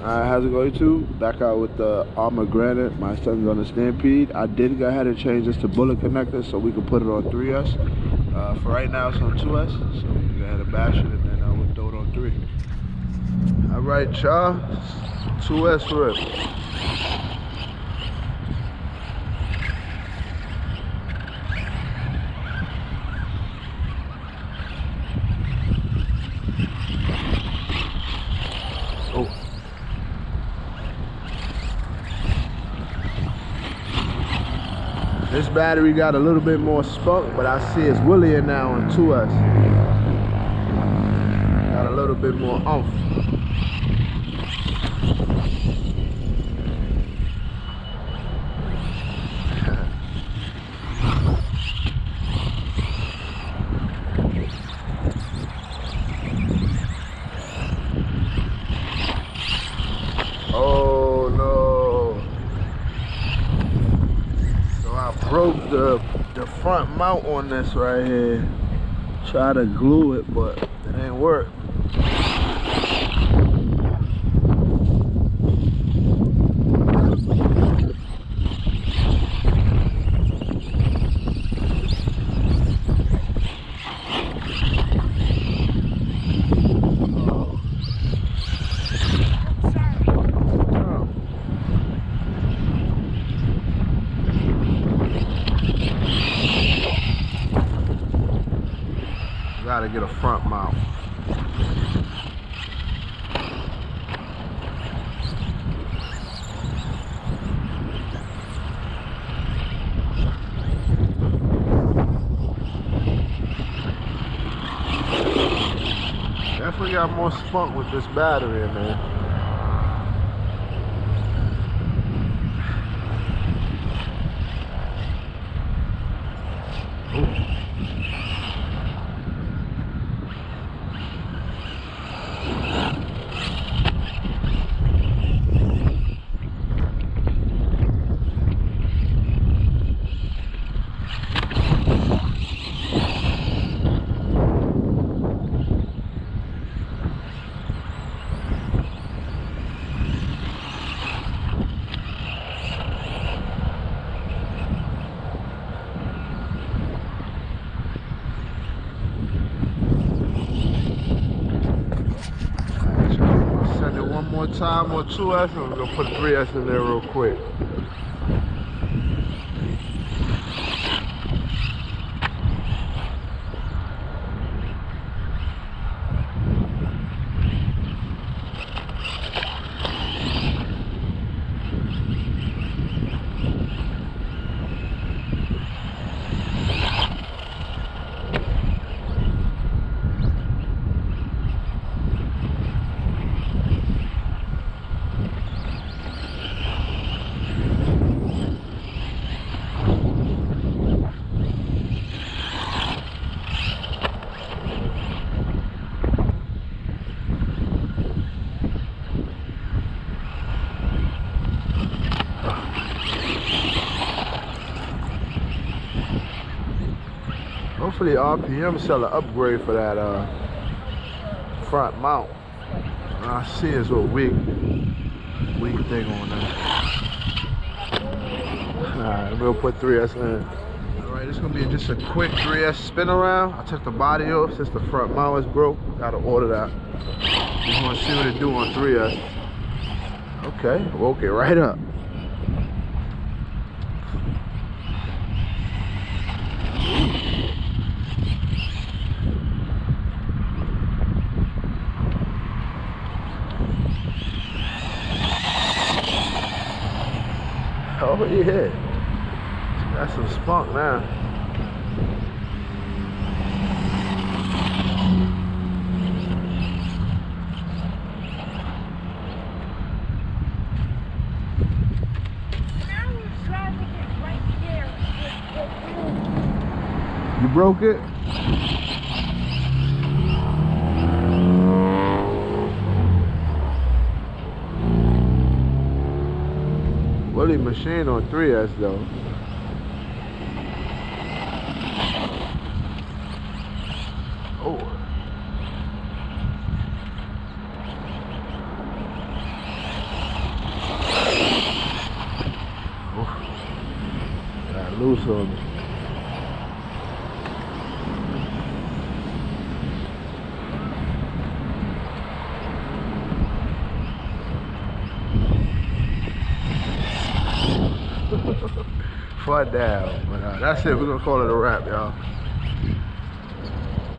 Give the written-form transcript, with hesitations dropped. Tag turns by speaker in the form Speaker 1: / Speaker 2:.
Speaker 1: Alright, how's it going, YouTube? Back out with the Arrma Granite. My son's on the Stampede. I did go ahead and change this to bullet connector so we can put it on 3S. For right now, it's on 2S, so we can go ahead and bash it, and then we'll throw it on 3. Alright, y'all. 2S rip. Oh. This battery got a little bit more spunk, but I see it's willier now on 2S. Got a little bit more oomph. Oh no. So I broke the front mount on this right here. Try to glue it, but it ain't work. Gotta get a front mount. Definitely got more spunk with this battery in there. Ooh. One more time on 2S, and we're gonna put 3S in there real quick. Hopefully RPM sell an upgrade for that front mount. I see it's a weak thing on that. Alright, we'll put 3S in. Alright, it's gonna be just a quick 3S spin around. I took the body off since the front mount is broke. Gotta order that. Just wanna see what it do on 3S. Okay, woke it right up. Oh yeah, got some spunk now. You broke it? Willie machine on 3S though. Oh. loose on me. Far down, but that's it. We're gonna call it a wrap, y'all.